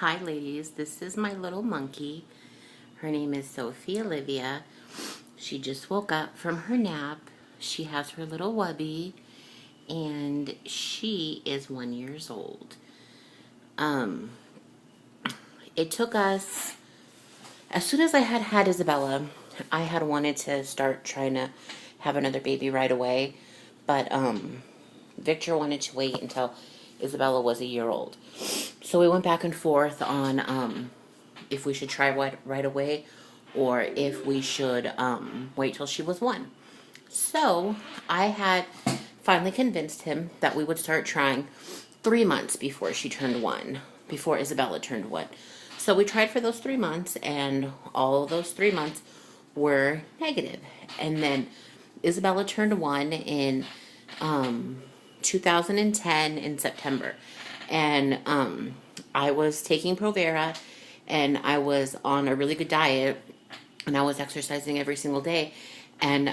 Hi ladies, this is my little monkey. Her name is Sophie Olivia. She just woke up from her nap. She has her little wubby and she is 1 year old. Um, it took us, as soon as I had Isabella, I had wanted to start trying to have another baby right away, but Victor wanted to wait until Isabella was a year old. So we went back and forth on if we should try right away or if we should wait till she was one. So I had finally convinced him that we would start trying 3 months before she turned one, before Isabella turned one. So we tried for those 3 months, and all of those 3 months were negative. And then Isabella turned one in 2010 in September. And I was taking Provera, and I was on a really good diet, and I was exercising every single day. And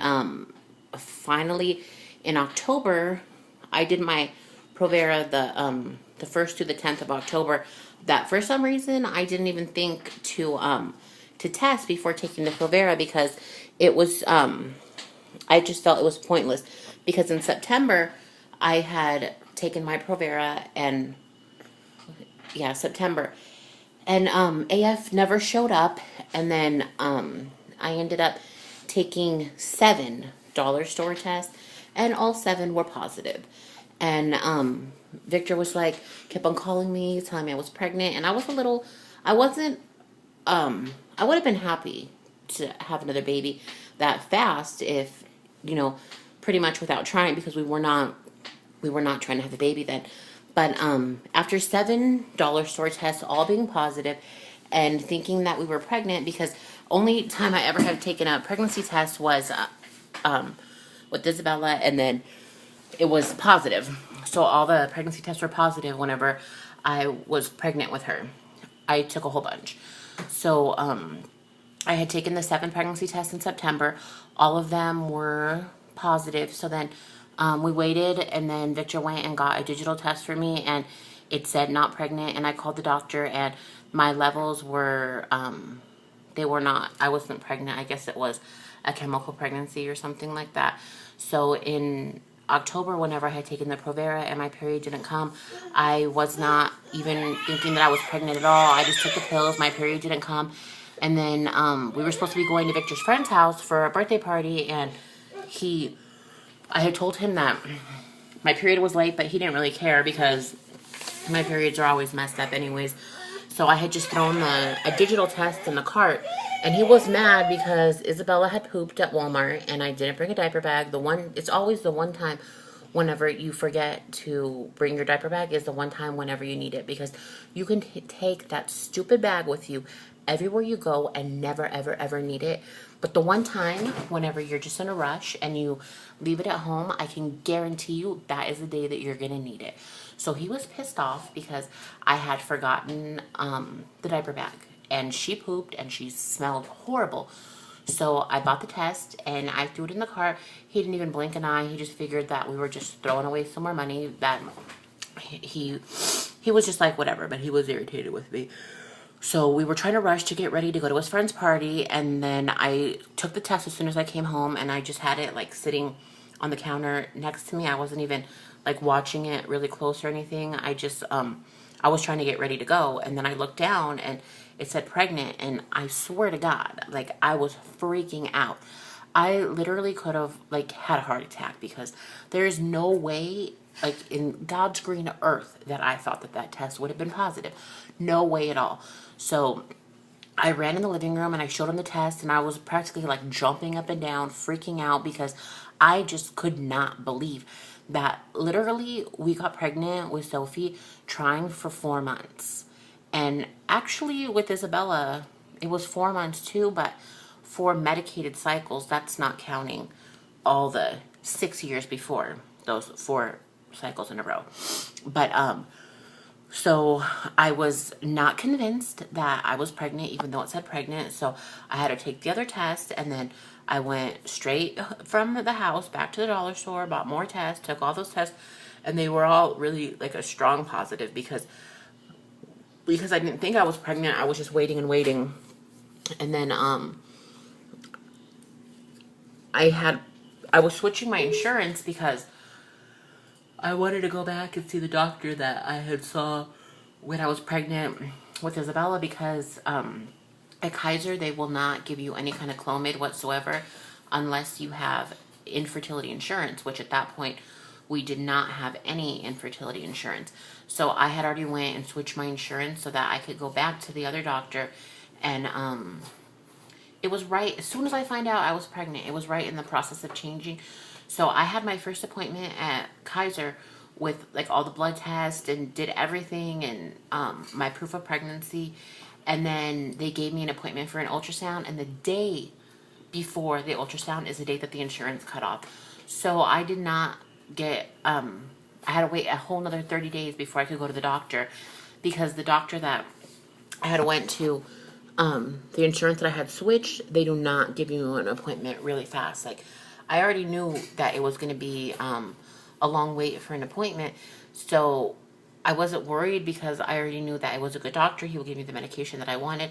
finally, in October, I did my Provera the 1st to the 10th of October. That for some reason I didn't even think to test before taking the Provera, because it was I just felt it was pointless, because in September I had taken my Provera, and yeah, September, and AF never showed up. And then I ended up taking 7 dollar store tests, and all 7 were positive. And Victor was like, kept on calling me, telling me I was pregnant, and I wasn't, I would have been happy to have another baby that fast if, pretty much without trying, because we were not trying to have a baby then. But after 7 dollar store tests all being positive, and thinking that we were pregnant, because only time I ever had taken a pregnancy test was with Isabella, and then it was positive. So all the pregnancy tests were positive whenever I was pregnant with her. I took a whole bunch. So I had taken the 7 pregnancy tests in September. All of them were positive. So then we waited, and then Victor went and got a digital test for me, and it said not pregnant. And I called the doctor, and my levels were, they were not, I wasn't pregnant. I guess it was a chemical pregnancy or something like that. So in October, whenever I had taken the Provera and my period didn't come, I was not even thinking that I was pregnant at all. I just took the pills, my period didn't come. And then we were supposed to be going to Victor's friend's house for a birthday party, and I had told him that my period was late, but he didn't really care because my periods are always messed up anyways. So I had just thrown a digital test in the cart, and he was mad because Isabella had pooped at Walmart and I didn't bring a diaper bag. It's always the one time whenever you forget to bring your diaper bag is the one time whenever you need it, because you can take that stupid bag with you everywhere you go and never, ever, ever need it. But the one time whenever you're just in a rush and you leave it at home, I can guarantee you that is the day that you're going to need it. So he was pissed off because I had forgotten the diaper bag, and she pooped and she smelled horrible. So I bought the test and I threw it in the cart. He didn't even blink an eye. He just figured that we were just throwing away some more money. That he was just like, whatever, but he was irritated with me. So we were trying to rush to get ready to go to his friend's party, and then I took the test as soon as I came home, and I just had it like sitting on the counter next to me. I wasn't even like watching it really close or anything. I just I was trying to get ready to go, and then I looked down and it said pregnant, and I swear to God, like, I was freaking out. I literally could have like had a heart attack, because there is no way, like, in God's green earth, that I thought that test would have been positive. No way at all. So I ran in the living room and I showed him the test, and I was practically like jumping up and down, freaking out, because I just could not believe that literally we got pregnant with Sophie trying for 4 months. And actually with Isabella, it was 4 months too, but for medicated cycles, that's not counting all the 6 years before those 4 cycles in a row. But so I was not convinced that I was pregnant, even though it said pregnant. So I had to take the other test, and then I went straight from the house back to the dollar store, bought more tests, took all those tests, and they were all really like a strong positive, because because I didn't think I was pregnant. I was just waiting and waiting. And then I was switching my insurance because I wanted to go back and see the doctor that I had saw when I was pregnant with Isabella, because at Kaiser they will not give you any kind of Clomid whatsoever unless you have infertility insurance, which at that point we did not have any infertility insurance. So I had already went and switched my insurance so that I could go back to the other doctor, and it was right as soon as I find out I was pregnant. It was right in the process of changing. So I had my first appointment at Kaiser with like all the blood tests and did everything, and my proof of pregnancy. And then they gave me an appointment for an ultrasound, and the day before the ultrasound is the date that the insurance cut off. So I did not get, I had to wait a whole nother 30 days before I could go to the doctor, because the doctor that I had went to, the insurance that I had switched, they do not give you an appointment really fast. Like, I already knew that it was going to be a long wait for an appointment, so I wasn't worried because I already knew that it was a good doctor. He would give me the medication that I wanted.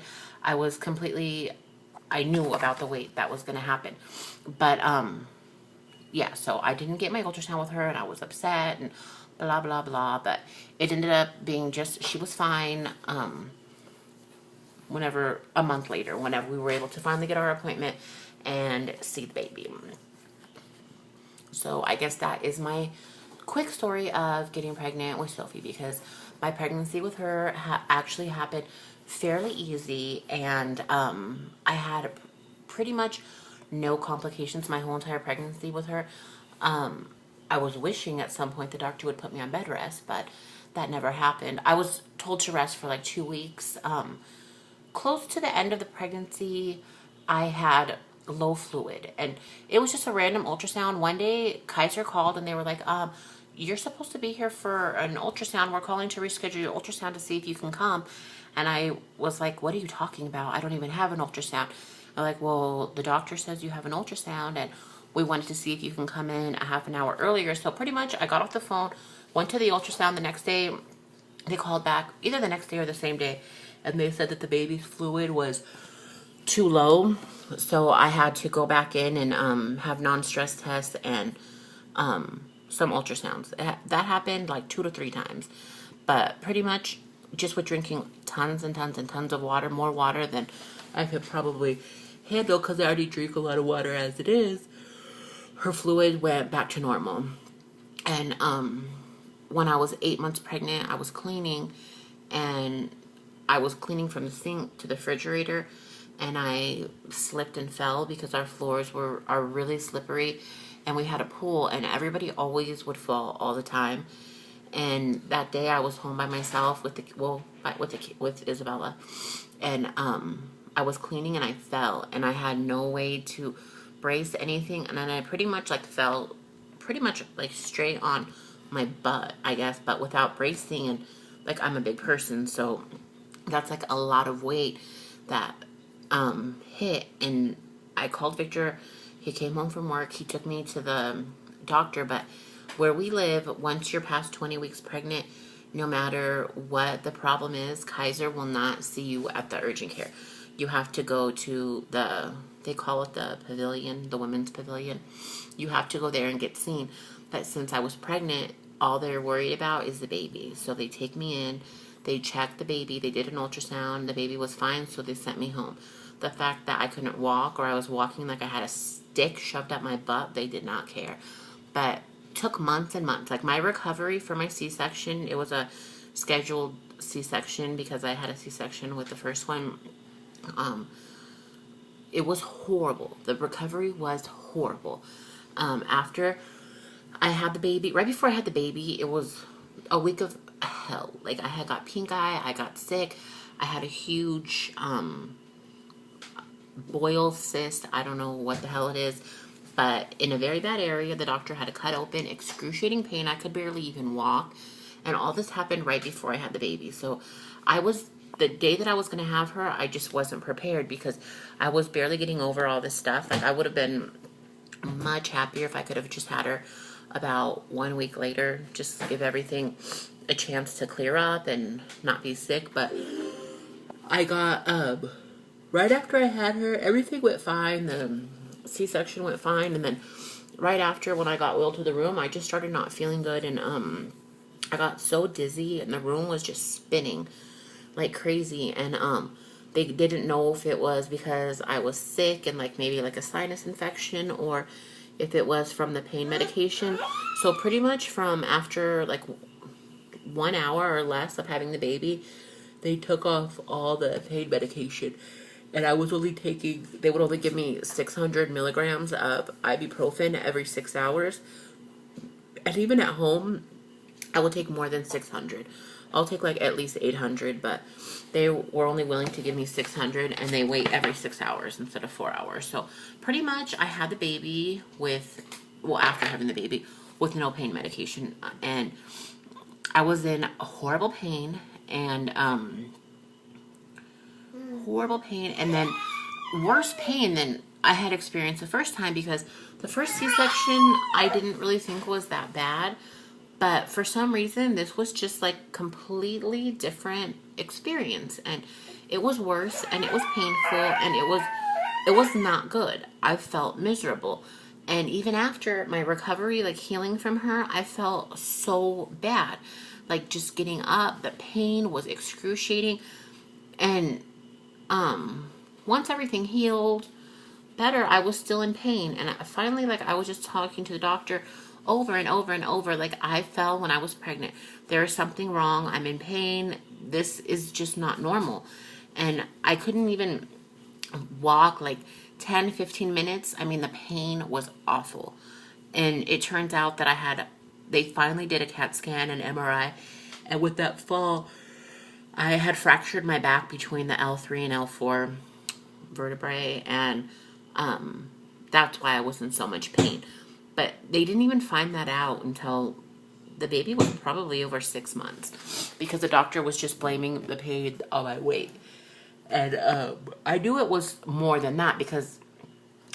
I knew about the wait that was going to happen. But, yeah, so I didn't get my ultrasound with her, and I was upset and blah, blah, blah. But it ended up being just, she was fine. A month later, whenever we were able to finally get our appointment and see the baby. So I guess that is my quick story of getting pregnant with Sophie, because my pregnancy with her actually happened fairly easy, and I had pretty much no complications my whole entire pregnancy with her. I was wishing at some point the doctor would put me on bed rest, but that never happened. I was told to rest for like 2 weeks. Close to the end of the pregnancy, I had low fluid, and it was just a random ultrasound. One day, Kaiser called, and they were like, you're supposed to be here for an ultrasound. We're calling to reschedule your ultrasound to see if you can come. And I was like, what are you talking about? I don't even have an ultrasound. I'm like, well, the doctor says you have an ultrasound, and we wanted to see if you can come in a half an hour earlier. So pretty much I got off the phone, went to the ultrasound the next day. They called back either the next day or the same day, and they said that the baby's fluid was too low. So I had to go back in and have non-stress tests and some ultrasounds. That happened like 2 to 3 times. But pretty much just with drinking tons and tons and tons of water, more water than I could probably handle, because I already drink a lot of water as it is, her fluid went back to normal. And when I was 8 months pregnant, I was cleaning, and I was cleaning from the sink to the refrigerator, and I slipped and fell because our floors are really slippery, and we had a pool, and everybody always would fall all the time. And that day I was home by myself with Isabella, and I was cleaning, and I fell, and I had no way to brace anything, and then I pretty much like fell pretty much like straight on my butt, I guess, but without bracing. And like, I'm a big person, so that's like a lot of weight that hit. And I called Victor. He came home from work. He took me to the doctor. But where we live, once you're past 20 weeks pregnant, no matter what the problem is, Kaiser will not see you at the urgent care. You have to go to they call it the pavilion, the women's pavilion. You have to go there and get seen. But since I was pregnant, all they're worried about is the baby. So they take me in, they checked the baby, they did an ultrasound, the baby was fine, so they sent me home. The fact that I couldn't walk, or I was walking like I had a stick shoved up my butt, they did not care. But it took months and months. Like, my recovery for my C-section, it was a scheduled C-section because I had a C-section with the first one. It was horrible. The recovery was horrible. After I had the baby, right before I had the baby, it was a week of hell. Like, I had got pink eye, I got sick, I had a huge boil cyst, I don't know what the hell it is, but in a very bad area. The doctor had to cut open, excruciating pain, I could barely even walk, and all this happened right before I had the baby. So the day that I was going to have her, I just wasn't prepared, because I was barely getting over all this stuff. Like, I would have been much happier if I could have just had her about 1 week later, just give everything a chance to clear up and not be sick. But I got, right after I had her, everything went fine. The C-section went fine. And then right after, when I got wheeled to the room, I just started not feeling good. And I got so dizzy, and the room was just spinning like crazy. And they didn't know if it was because I was sick and like maybe like a sinus infection, or if it was from the pain medication. So pretty much from after like 1 hour or less of having the baby, they took off all the pain medication. And I was only taking, they would only give me 600 milligrams of ibuprofen every 6 hours. And even at home, I would take more than 600. I'll take like at least 800, but they were only willing to give me 600, and they wait every 6 hours instead of 4 hours. So pretty much I had the baby with, well, after having the baby, with no pain medication. And I was in horrible pain, and and then worse pain than I had experienced the first time, because the first C-section I didn't really think was that bad. But for some reason, this was just like completely different experience, and it was worse, and it was painful, and it was not good. I felt miserable. And even after my recovery, like healing from her, I felt so bad. Like just getting up, the pain was excruciating. And once everything healed better, I was still in pain. And finally, like, I was just talking to the doctor over and over and over, like, I fell when I was pregnant. There is something wrong. I'm in pain. This is just not normal. And I couldn't even walk like 10, 15 minutes. I mean, the pain was awful. And it turns out that they finally did a CAT scan and MRI. And with that fall, I had fractured my back between the L3 and L4 vertebrae. And that's why I was in so much pain. But they didn't even find that out until the baby was probably over 6 months, because the doctor was just blaming the pain on my weight. And I knew it was more than that, because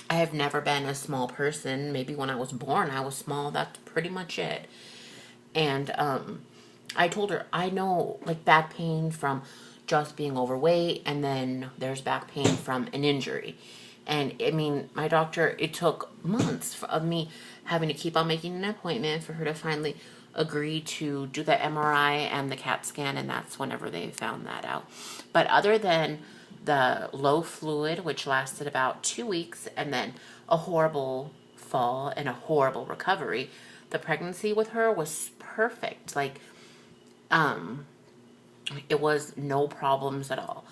I have never been a small person. Maybe when I was born, I was small. That's pretty much it. And I told her, I know like back pain from just being overweight, and then there's back pain from an injury. And I mean, my doctor, it took months of me having to keep on making an appointment for her to finally agree to do the MRI and the CAT scan, and that's whenever they found that out. But other than the low fluid, which lasted about 2 weeks, and then a horrible fall and a horrible recovery, the pregnancy with her was perfect. Like, it was no problems at all.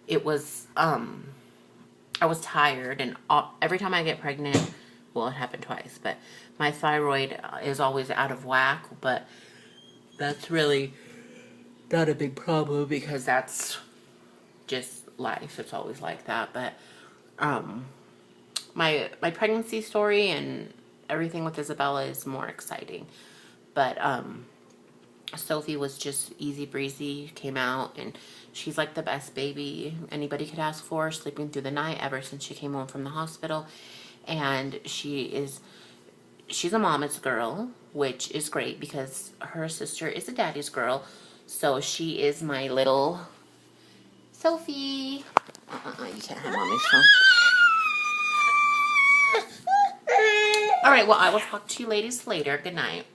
It was, I was tired, and every time I get pregnant, well, it happened twice, but my thyroid is always out of whack, but that's really not a big problem, because that's just life. It's always like that. But my pregnancy story and everything with Isabella is more exciting. But Sophie was just easy breezy, came out, and she's like the best baby anybody could ask for, sleeping through the night ever since she came home from the hospital. And she's a mama's girl, which is great, because her sister is a daddy's girl. So she is my little Sophie. You can't have mommy's phone. All right, well, I will talk to you ladies later. Good night.